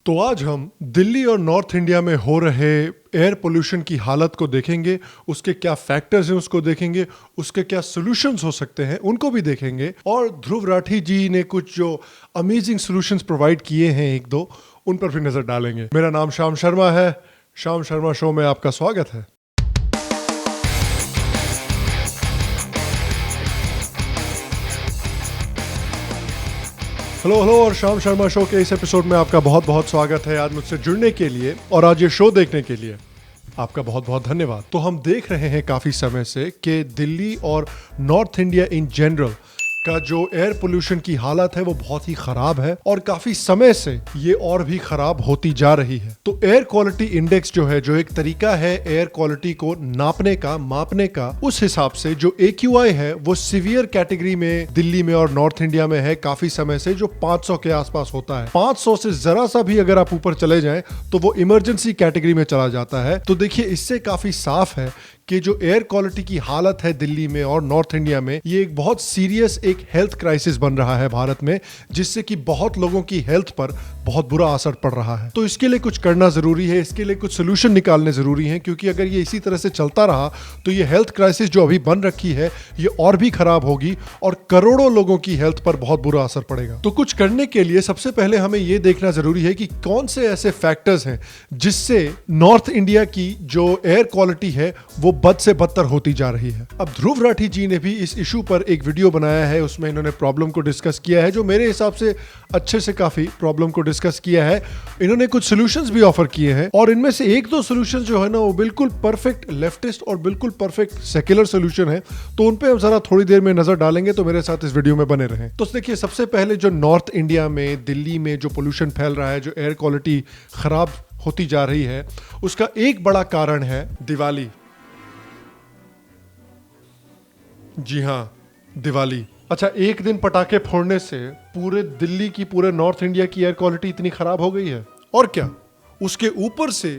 तो आज हम दिल्ली और नॉर्थ इंडिया में हो रहे एयर पोल्यूशन की हालत को देखेंगे, उसके क्या फैक्टर्स हैं उसको देखेंगे, उसके क्या सॉल्यूशंस हो सकते हैं उनको भी देखेंगे, और ध्रुव राठी जी ने कुछ जो अमेजिंग सॉल्यूशंस प्रोवाइड किए हैं एक दो, उन पर भी नजर डालेंगे। मेरा नाम श्याम शर्मा है। श्याम शर्मा शो में आपका स्वागत है। हेलो और श्याम शर्मा शो के इस एपिसोड में आपका बहुत बहुत स्वागत है। आज मुझसे जुड़ने के लिए और आज ये शो देखने के लिए आपका बहुत बहुत धन्यवाद। तो हम देख रहे हैं काफी समय से कि दिल्ली और नॉर्थ इंडिया इन जनरल का जो एयर पोल्यूशन की हालत है वो बहुत ही खराब है और काफी समय से ये और भी खराब होती जा रही है। तो एयर क्वालिटी इंडेक्स जो है, जो एक तरीका है एयर क्वालिटी को नापने का, मापने का, उस हिसाब से जो AQI है वो सीवियर कैटेगरी में दिल्ली में और नॉर्थ इंडिया में है काफी समय से, जो 500 के आसपास होता है। 500 से जरा सा भी अगर आप ऊपर चले जाएं तो वो इमरजेंसी कैटेगरी में चला जाता है। तो देखिए, इससे काफी साफ है कि जो एयर क्वालिटी की हालत है दिल्ली में और नॉर्थ इंडिया में, ये एक बहुत सीरियस एक हेल्थ क्राइसिस बन रहा है भारत में, जिससे कि बहुत लोगों की हेल्थ पर बहुत बुरा असर पड़ रहा है। तो इसके लिए कुछ करना जरूरी है, इसके लिए कुछ सोल्यूशन निकालने जरूरी है, क्योंकि अगर ये इसी तरह से चलता रहा तो ये हेल्थ क्राइसिस जो अभी बन रखी है ये और भी खराब होगी और करोड़ों लोगों की हेल्थ पर बहुत बुरा असर पड़ेगा। तो कुछ करने के लिए सबसे पहले हमें ये देखना जरूरी है कि कौन से ऐसे फैक्टर्स हैं जिससे नॉर्थ इंडिया की जो एयर क्वालिटी है वो बद से बदतर होती जा रही है। अब ध्रुव राठी जी ने भी इस इशू पर एक वीडियो बनाया है, उसमें इन्होंने प्रॉब्लम को डिस्कस किया है, जो मेरे हिसाब से अच्छे से काफी प्रॉब्लम को डिस्कस किया है। इन्होंने कुछ सॉल्यूशंस भी ऑफर किए हैं और इनमें से एक दो सॉल्यूशंस जो है ना वो बिल्कुल परफेक्ट लेफ्टिस्ट और बिल्कुल परफेक्ट सेक्युलर सॉल्यूशन है। तो उन पे हम जरा थोड़ी देर में नजर डालेंगे, तो मेरे साथ इस वीडियो में बने रहें। तो देखिए, सबसे पहले जो नॉर्थ इंडिया में, दिल्ली में जो पोल्यूशन फैल रहा है, जो एयर क्वालिटी खराब होती जा रही है, उसका एक बड़ा कारण है दिवाली। जी हाँ, दिवाली। अच्छा, एक दिन पटाखे फोड़ने से पूरे दिल्ली की, पूरे नॉर्थ इंडिया की एयर क्वालिटी इतनी खराब हो गई है? और क्या, उसके ऊपर से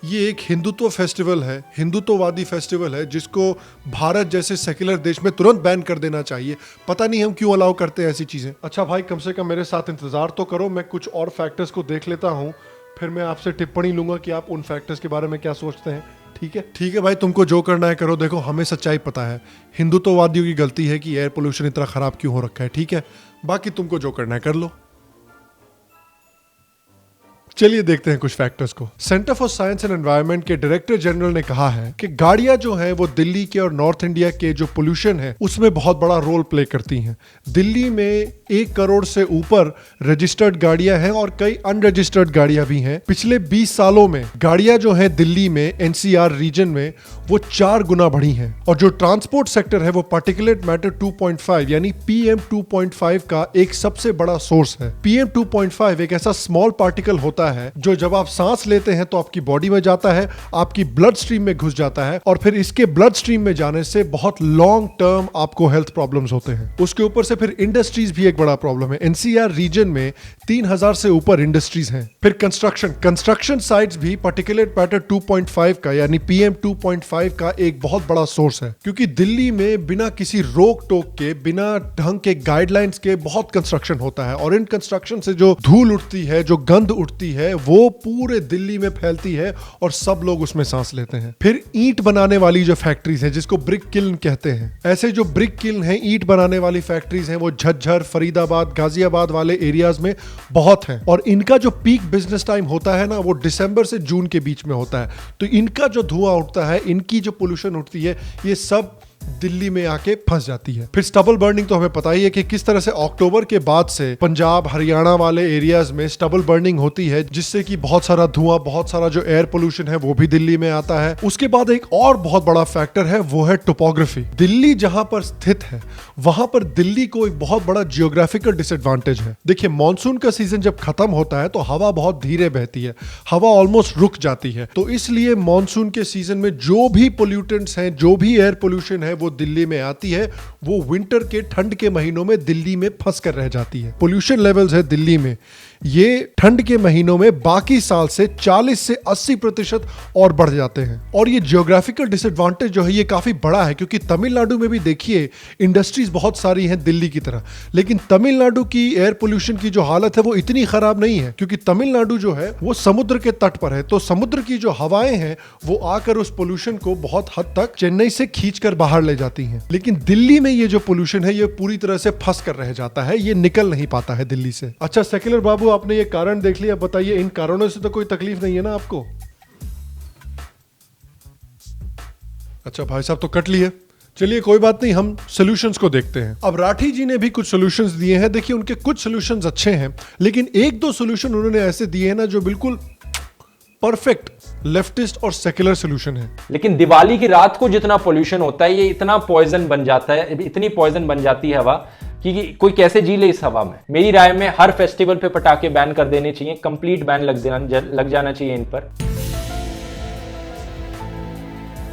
ये एक हिंदुत्व फेस्टिवल है, हिंदुत्ववादी फेस्टिवल है, जिसको भारत जैसे सेक्युलर देश में तुरंत बैन कर देना चाहिए। पता नहीं हम क्यों अलाउ करते हैं ऐसी चीजें। अच्छा भाई, कम से कम मेरे साथ इंतजार तो करो, मैं कुछ और फैक्टर्स को देख लेता हूँ, फिर मैं आपसे टिप्पणी लूंगा कि आप उन फैक्टर्स के बारे में क्या सोचते हैं। ठीक है? ठीक है भाई, तुमको जो करना है करो। देखो, हमें सच्चाई पता है, हिंदुत्ववादियों की गलती है कि एयर पोल्यूशन इतना खराब क्यों हो रखा है। ठीक है, बाकी तुमको जो करना है कर लो। चलिए देखते हैं कुछ फैक्टर्स को। Centre for science and environment के डायरेक्टर जनरल ने कहा है कि गाड़ियां जो हैं वो दिल्ली के और नॉर्थ इंडिया के जो पोल्यूशन है उसमें बहुत बड़ा रोल प्ले करती हैं। दिल्ली में 1 करोड़ से ऊपर रजिस्टर्ड गाड़ियां हैं और कई अनरजिस्टर्ड गाड़ियां भी हैं। पिछले 20 सालों में गाड़ियां जो हैं दिल्ली में, NCR रीजन में, वो 4 गुना बढ़ी हैं। और जो ट्रांसपोर्ट सेक्टर है वो पार्टिकुलेट मैटर 2.5 यानी PM 2.5 का एक सबसे बड़ा सोर्स है। PM 2.5 एक ऐसा स्मॉल पार्टिकल होता है जो जब आप सांस लेते हैं तो आपकी बॉडी में जाता है, आपकी ब्लड स्ट्रीम में घुस जाता है और फिर इसके ब्लड स्ट्रीम में जाने से बहुत लॉन्ग टर्म आपको हेल्थ प्रॉब्लम्स होते हैं। उसके ऊपर से फिर इंडस्ट्रीज भी एक बड़ा प्रॉब्लम है। NCR रीजन में 3000 से ऊपर इंडस्ट्रीज हैं। फिर कंस्ट्रक्शन साइट्स भी पार्टिकुलेट मैटर 2.5 का यानी PM 2.5 का एक बहुत बड़ा सोर्स है, क्योंकि दिल्ली में बिना किसी रोक टोक के, बिना ढंग के गाइडलाइंस के बहुत कंस्ट्रक्शन होता है और इन कंस्ट्रक्शन से जो धूल उठती है, जो गंध उठती है, वो पूरे दिल्ली में फैलती है और सब लोग उसमें सांस लेते हैं। फिर ईंट बनाने वाली जो फैक्ट्रीज हैं, जिसको ब्रिक किल्न कहते हैं, ऐसे जो ब्रिक किल्न हैं, ईंट बनाने वाली फैक्ट्रीज हैं, वो झज्जर, फरीदाबाद, गाजियाबाद वाले एरियाज में बहुत हैं। और इनका जो पीक बिजनेस टाइम होता है ना, वो दिसंबर से जून के बीच में होता है। तो इनका जो धुआं उठता है, इनकी जो पोल्यूशन उठती है, ये सब दिल्ली में आके फंस जाती है। फिर स्टबल बर्निंग तो हमें पता ही है कि किस तरह से अक्टूबर के बाद से पंजाब, हरियाणा वाले एरियाज में स्टबल बर्निंग होती है, जिससे कि बहुत सारा धुआं, बहुत सारा जो एयर पोल्यूशन है वो भी दिल्ली में आता है। उसके बाद एक और बहुत बड़ा फैक्टर है, वो है टोपोग्राफी। दिल्ली जहां पर स्थित है वहां पर दिल्ली को एक बहुत बड़ा जियोग्राफिकल डिसएडवांटेज है। देखिए, मॉनसून का सीजन जब खत्म होता है तो हवा बहुत धीरे बहती है, हवा ऑलमोस्ट रुक जाती है। तो इसलिए मॉनसून के सीजन में जो भी पोल्यूटेंट्स हैं, जो भी एयर पोल्यूशन है वो दिल्ली में आती है, वो विंटर के ठंड के महीनों में दिल्ली में फंस कर रह जाती है। पोल्यूशन लेवल्स है दिल्ली में, ये ठंड के महीनों में बाकी साल से 40 से 80% और बढ़ जाते हैं। और ये जियोग्राफिकल डिसएडवांटेज जो है ये काफी बड़ा है, क्योंकि तमिलनाडु में भी देखिए इंडस्ट्रीज बहुत सारी हैं दिल्ली की तरह, लेकिन तमिलनाडु की एयर पोल्यूशन की जो हालत है वो इतनी खराब नहीं है, क्योंकि तमिलनाडु जो है वो समुद्र के तट पर है। तो समुद्र की जो हवाएं हैं वो आकर उस पोल्यूशन को बहुत हद तक चेन्नई से खींचकर बाहर ले जाती हैं। लेकिन दिल्ली में ये जो पोल्यूशन है ये पूरी तरह से फंस कर रह जाता है, ये निकल नहीं पाता है दिल्ली से। अच्छा सेक्युलर बाबू, आपने ये कारण देख लिया, बताइए इन कारणों से तो कोई तकलीफ नहीं है ना आपको? अच्छा भाई साहब तो कट लिए, चलिए कोई बात नहीं, हम सॉल्यूशंस को देखते हैं। अब राठी जी ने भी कुछ सॉल्यूशंस दिए हैं। देखिए उनके कुछ सॉल्यूशंस अच्छे हैं, लेकिन एक दो सॉल्यूशन उन्होंने ऐसे दिए हैं ना जो बिल्कुल परफेक्ट लेफ्टिस्ट और सेक्युलर सॉल्यूशन है। लेकिन दिवाली की रात को जितना पोल्यूशन होता है ये इतना पॉइजन बन जाता है, इतनी पॉइजन बन जाती है हवा कि कोई कैसे जी ले इस हवा में। मेरी राय में हर फेस्टिवल पे पटाखे बैन कर देने चाहिए, कंप्लीट बैन लग जाना चाहिए इन पर।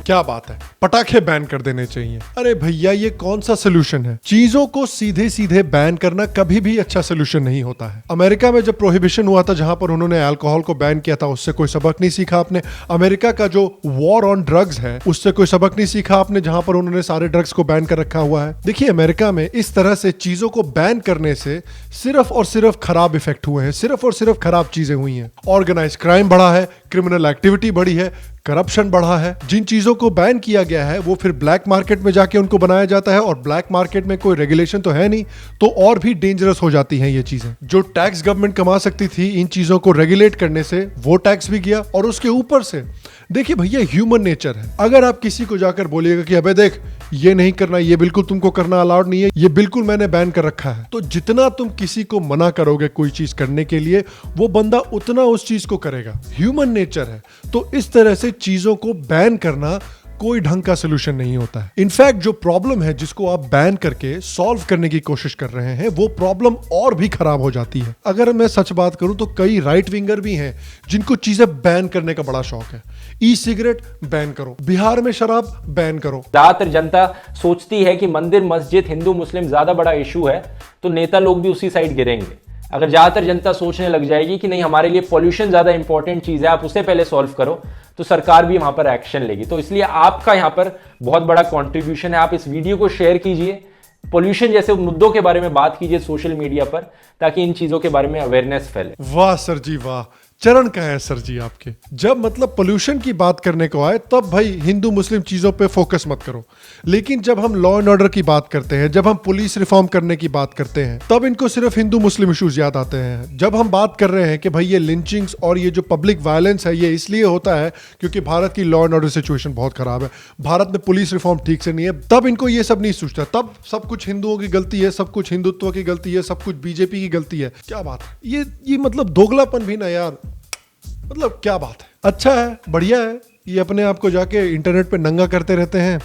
क्या बात है, पटाखे बैन कर देने चाहिए? अरे भैया ये कौन सा सोल्यूशन है? चीजों को सीधे सीधे बैन करना कभी भी अच्छा सोल्यूशन नहीं होता है। अमेरिका में जब प्रोहिबिशन हुआ था, जहां पर उन्होंने अल्कोहल को बैन किया था, उससे कोई सबक नहीं सीखा आपने? अमेरिका का जो वॉर ऑन ड्रग्स है उससे कोई सबक नहीं सीखा आपने, जहां पर उन्होंने सारे ड्रग्स को बैन कर रखा हुआ है? देखिए अमेरिका में इस तरह से चीजों को बैन करने से सिर्फ और सिर्फ खराब इफेक्ट हुए हैं, सिर्फ और सिर्फ खराब चीजें हुई हैं। ऑर्गेनाइज क्राइम बढ़ा है, क्रिमिनल एक्टिविटी बढ़ी है, करप्शन बढ़ा है। जिन चीजों को बैन किया गया है वो फिर ब्लैक मार्केट में जाके उनको बनाया जाता है, और ब्लैक मार्केट में कोई रेगुलेशन तो है नहीं, तो और भी डेंजरस हो जाती हैं ये चीजें। जो टैक्स गवर्नमेंट कमा सकती थी इन चीजों को रेगुलेट करने से, वो टैक्स भी गया। और उसके ऊपर से देखिए भैया ह्यूमन नेचर है, अगर आप किसी को जाकर बोलिएगा कि अबे देख ये नहीं करना, ये बिल्कुल तुमको करना अलाउड नहीं है, ये बिल्कुल मैंने बैन कर रखा है, तो जितना तुम किसी को मना करोगे कोई चीज करने के लिए, वो बंदा उतना उस चीज को करेगा। ह्यूमन नेचर है। तो इस तरह से चीजों को बैन करना कोई ढंग का सोल्यूशन नहीं होता है। इनफैक्ट जो प्रॉब्लम है जिसको आप बैन करके सॉल्व करने की कोशिश कर रहे हैं, वो प्रॉब्लम और भी खराब हो जाती है। अगर मैं सच बात करूं तो कई राइट विंगर भी हैं जिनको चीजें बैन करने का बड़ा शौक है। ई सिगरेट बैन करो, बिहार में शराब बैन करो। ज्यादातर जनता सोचती है कि मंदिर मस्जिद हिंदू मुस्लिम ज्यादा बड़ा इशू है तो नेता लोग भी उसी साइड गिरेंगे। अगर ज्यादातर जनता सोचने लग जाएगी कि नहीं हमारे लिए पॉल्यूशन ज्यादा इंपॉर्टेंट चीज है, आप उसे पहले सॉल्व करो, तो सरकार भी वहां पर एक्शन लेगी। तो इसलिए आपका यहां पर बहुत बड़ा कंट्रीब्यूशन है। आप इस वीडियो को शेयर कीजिए, पॉल्यूशन जैसे मुद्दों के बारे में बात कीजिए सोशल मीडिया पर, ताकि इन चीजों के बारे में अवेयरनेस फैले। वाह सर जी वाह, चरण कहाँ है सर जी आपके। जब मतलब पोल्यूशन की बात करने को आए तब भाई हिंदू मुस्लिम चीजों पे फोकस मत करो, लेकिन जब हम लॉ एंड ऑर्डर की बात करते हैं, जब हम पुलिस रिफॉर्म करने की बात करते हैं, तब इनको सिर्फ हिंदू मुस्लिम इश्यूज याद आते हैं। जब हम बात कर रहे हैं कि भाई ये लिंचिंग्स और ये जो पब्लिक वायलेंस है ये इसलिए होता है क्योंकि भारत की लॉ एंड ऑर्डर सिचुएशन बहुत खराब है, भारत में पुलिस रिफॉर्म ठीक से नहीं है, तब इनको ये सब नहीं सोचता। तब सब कुछ हिंदुओं की गलती है, सब कुछ हिंदुत्व की गलती है, सब कुछ बीजेपी की गलती है। क्या बात है, ये मतलब दोगलापन भी ना यार, मतलब क्या बात है। अच्छा है, बढ़िया है, ये अपने आप को जाके इंटरनेट पे नंगा करते रहते हैं।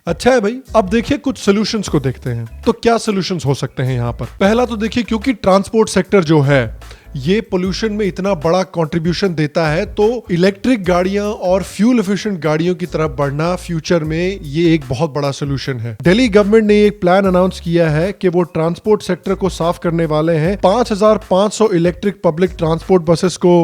अच्छा है भाई। अब देखिए कुछ सॉल्यूशंस को देखते हैं। तो क्या सॉल्यूशंस हो सकते हैं यहाँ पर? पहला तो देखिए, क्योंकि ट्रांसपोर्ट सेक्टर जो है ये पोल्यूशन में इतना बड़ा कंट्रीब्यूशन देता है, तो इलेक्ट्रिक गाड़ियां और फ्यूल एफिशिएंट गाड़ियों की तरफ बढ़ना फ्यूचर में ये एक बहुत बड़ा सोल्यूशन है। दिल्ली गवर्नमेंट ने एक प्लान अनाउंस किया है कि वो ट्रांसपोर्ट सेक्टर को साफ करने वाले हैं 5500 इलेक्ट्रिक पब्लिक ट्रांसपोर्ट बसेस को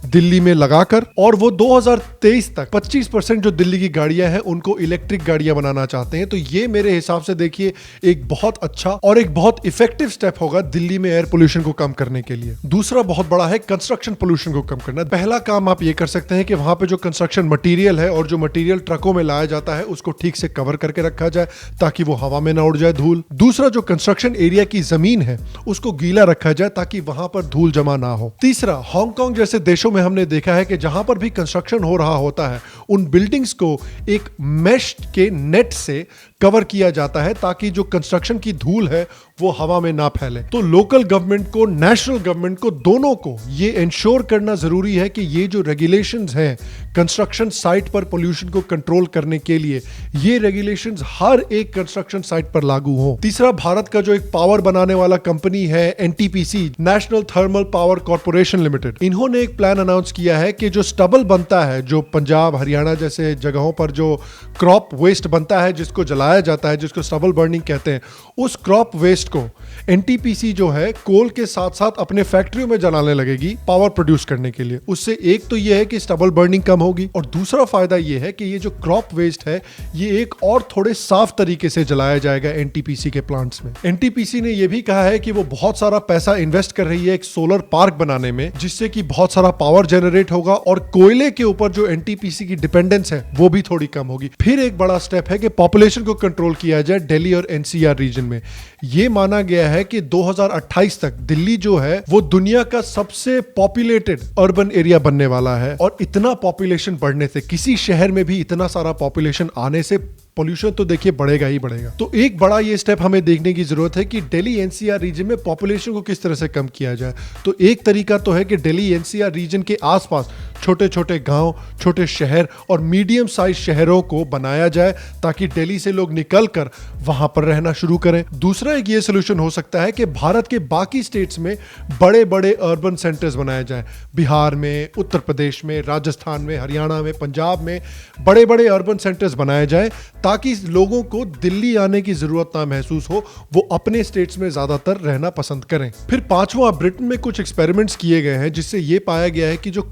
दिल्ली में लगाकर, और वो 2023 तक 25% जो दिल्ली की गाड़ियां हैं उनको इलेक्ट्रिक गाड़ियां बनाना चाहते हैं। तो ये मेरे हिसाब से देखिए एक बहुत अच्छा और एक बहुत इफेक्टिव स्टेप होगा दिल्ली में एयर पोल्यूशन को कम करने के लिए। दूसरा बहुत बड़ा है कंस्ट्रक्शन पोल्यूशन को कम करना। पहला काम आप ये कर सकते हैं कि वहां पे जो कंस्ट्रक्शन मटेरियल है और जो मटेरियल ट्रकों में लाया जाता है उसको ठीक से कवर करके रखा जाए ताकि वो हवा में ना उड़ जाए धूल। दूसरा, जो कंस्ट्रक्शन एरिया की जमीन है उसको गीला रखा जाए ताकि वहां पर धूल जमा ना हो। तीसरा, हांगकांग जैसे देशों में हमने देखा है कि जहां पर भी कंस्ट्रक्शन हो रहा होता है उन बिल्डिंग्स को एक मेश के नेट से कवर किया जाता है ताकि जो कंस्ट्रक्शन की धूल है वो हवा में ना फैले। तो लोकल गवर्नमेंट को, नेशनल गवर्नमेंट को, दोनों को ये इंश्योर करना जरूरी है कि ये जो रेगुलेशंस हैं कंस्ट्रक्शन साइट पर पोल्यूशन को कंट्रोल करने के लिए, ये रेगुलेशंस हर एक कंस्ट्रक्शन साइट पर लागू हो। तीसरा, भारत का जो एक पावर बनाने वाला कंपनी है NTPC, national thermal power corporation limited, इन्होंने एक प्लान अनाउंस किया है कि जो स्टबल बनता है, जो पंजाब हरियाणा जैसे जगहों पर जो क्रॉप वेस्ट बनता है जिसको जलाया जाता है, जिसको स्टबल बर्निंग कहते हैं, उस क्रॉप वेस्ट को एनटीपीसी जो है कोल के साथ साथ अपने फैक्ट्रियों में जलाने लगेगी पावर प्रोड्यूस करने के लिए। उससे एक तो ये है कि स्टबल बर्निंग कम होगी, और दूसरा फायदा ये है कि ये जो क्रॉप वेस्ट है ये एक और थोड़े साफ तरीके से जलाया जाएगा एनटीपीसी के प्लांट्स में। एनटीपीसी ने यह भी कहा है कि वो बहुत सारा पैसा इन्वेस्ट कर रही है एक सोलर पार्क बनाने में, जिससे कि बहुत सारा पावर जनरेट होगा और कोयले के ऊपर जो एनटीपीसी की डिपेंडेंस है वो भी थोड़ी कम होगी। फिर एक बड़ा स्टेप है कि पॉपुलेशन को कंट्रोल किया जाए दिल्ली और एनसीआर रीजन में। यह माना गया है कि 2028 तक दिल्ली जो है वो दुनिया का सबसे पॉपुलेटेड अर्बन एरिया बनने वाला है, और इतना पॉपुलेशन बढ़ने से, किसी शहर में भी इतना सारा पॉपुलेशन आने से पोल्यूशन तो देखिए बढ़ेगा ही बढ़ेगा। तो एक बड़ा ये स्टेप हमें देखने की जरूरत है कि दिल्ली एनसीआर रीजन में पॉपुलेशन को किस तरह से कम किया जाए। तो एक तरीका तो है कि दिल्ली एनसीआर रीजन के आसपास छोटे छोटे गांव, छोटे शहर और मीडियम साइज शहरों को बनाया जाए ताकि दिल्ली से लोग निकलकर वहां पर रहना शुरू करें। दूसरा एक ये सोल्यूशन हो सकता है कि भारत के बाकी स्टेट्स में बड़े बड़े अर्बन सेंटर्स बनाए जाएं। बिहार में, उत्तर प्रदेश में, राजस्थान में, हरियाणा में, पंजाब में बड़े बड़े अर्बन सेंटर्स बनाए जाएं ताकि लोगों को दिल्ली आने की जरूरत ना महसूस हो, वो अपने स्टेट्स में ज्यादातर रहना पसंद करें। फिर पांचवा, ब्रिटेन में कुछ एक्सपेरिमेंट्स किए गए हैं जिससे ये पाया गया है कि जो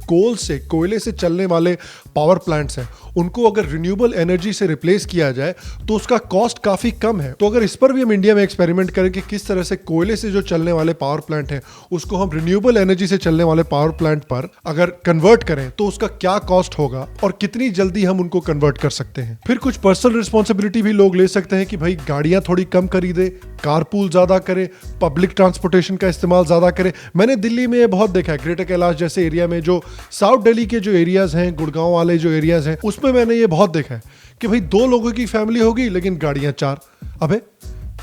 कोयले से चलने वाले पावर प्लांट्स हैं उनको अगर रिन्यूएबल एनर्जी से रिप्लेस किया जाए तो उसका कॉस्ट काफी कम है। तो अगर इस पर भी हम इंडिया में एक्सपेरिमेंट करें कि किस तरह से कोयले से जो चलने वाले पावर प्लांट हैं उसको हम रिन्यूएबल एनर्जी से चलने वाले पावर प्लांट पर अगर कन्वर्ट करें तो उसका क्या कॉस्ट होगा और कितनी जल्दी हम उनको कन्वर्ट कर सकते हैं। फिर कुछ पर्सनल रिस्पॉन्सिबिलिटी भी लोग ले सकते हैं कि भाई गाड़ियां थोड़ी कम खरीदे, कारपूल ज्यादा करे, पब्लिक ट्रांसपोर्टेशन का इस्तेमाल ज्यादा करे। मैंने दिल्ली में ये बहुत देखा है, ग्रेटर कैलाश जैसे एरिया में, जो साउथ दिल्ली के जो एरियाज हैं, गुड़गांव वाले जो एरियाज हैं, उसमें मैंने ये बहुत देखा है कि भाई 2 लोगों की फैमिली होगी लेकिन गाड़ियां 4। अबे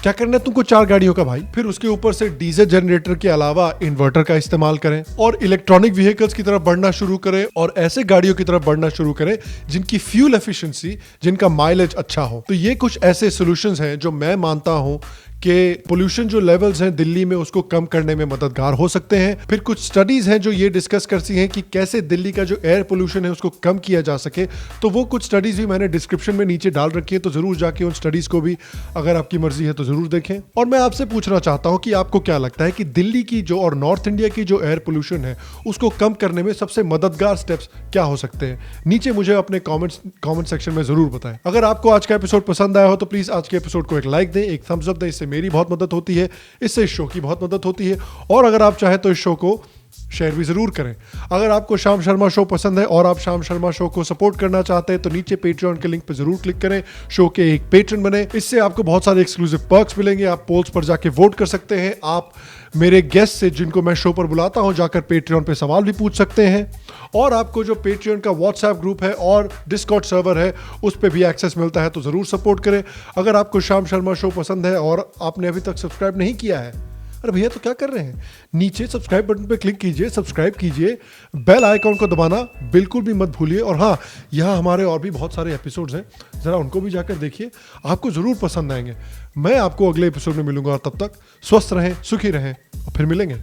क्या करना है तुमको 4 गाड़ियों का भाई। फिर उसके ऊपर से डीजल जनरेटर के अलावा इन्वर्टर का इस्तेमाल करें और इलेक्ट्रॉनिक व्हीकल्स की तरफ बढ़ना शुरू करें, और ऐसे गाड़ियों की तरफ बढ़ना शुरू करें जिनकी फ्यूल एफिशिएंसी, जिनका माइलेज अच्छा हो। तो ये कुछ ऐसे सॉल्यूशंस हैं जो मैं मानता हूं कि पोल्यूशन जो लेवल्स हैं दिल्ली में उसको कम करने में मददगार हो सकते हैं। फिर कुछ स्टडीज हैं जो ये डिस्कस करती हैं कि कैसे दिल्ली का जो एयर पोल्यूशन है उसको कम किया जा सके। तो वो कुछ स्टडीज भी मैंने डिस्क्रिप्शन में नीचे डाल रखी है, तो जरूर जाके उन स्टडीज को भी अगर आपकी मर्जी है तो जरूर देखें। और मैं आपसे पूछना चाहता हूं कि आपको क्या लगता है कि दिल्ली की जो और नॉर्थ इंडिया की जो एयर पोल्यूशन है उसको कम करने में सबसे मददगार स्टेप्स क्या हो सकते हैं? नीचे मुझे अपने कॉमेंट सेक्शन में जरूर बताएं। अगर आपको आज का एपिसोड पसंद आया हो तो प्लीज आज के एपिसोड को एक लाइक दें, एक थम्स अप दें, इससे मेरी बहुत मदद होती है, इससे इस शो की बहुत मदद होती है। और अगर आप चाहें तो इस शो को शेयर भी जरूर करें। अगर आपको श्याम शर्मा शो पसंद है और आप श्याम शर्मा शो को सपोर्ट करना चाहते हैं तो नीचे पेट्रियन के लिंक पर जरूर क्लिक करें, शो के एक पेट्रन बने। इससे आपको बहुत सारे एक्सक्लूसिव पर्क्स मिलेंगे। आप पोल्स पर जाके वोट कर सकते हैं, आप मेरे गेस्ट से जिनको मैं शो पर बुलाता हूं जाकर पेट्रियन पे सवाल भी पूछ सकते हैं, और आपको जो पेट्रियन का व्हाट्सएप ग्रुप है और डिस्कॉर्ड सर्वर है उस पर भी एक्सेस मिलता है, तो जरूर सपोर्ट करें। अगर आपको श्याम शर्मा शो पसंद है और आपने अभी तक सब्सक्राइब नहीं किया है, अरे भैया तो क्या कर रहे हैं, नीचे सब्सक्राइब बटन पे क्लिक कीजिए, सब्सक्राइब कीजिए, बेल आइकॉन को दबाना बिल्कुल भी मत भूलिए। और हाँ, यहाँ हमारे और भी बहुत सारे एपिसोड्स हैं, जरा उनको भी जाकर देखिए, आपको जरूर पसंद आएंगे। मैं आपको अगले एपिसोड में मिलूंगा, तब तक स्वस्थ रहें, सुखी रहें और फिर मिलेंगे।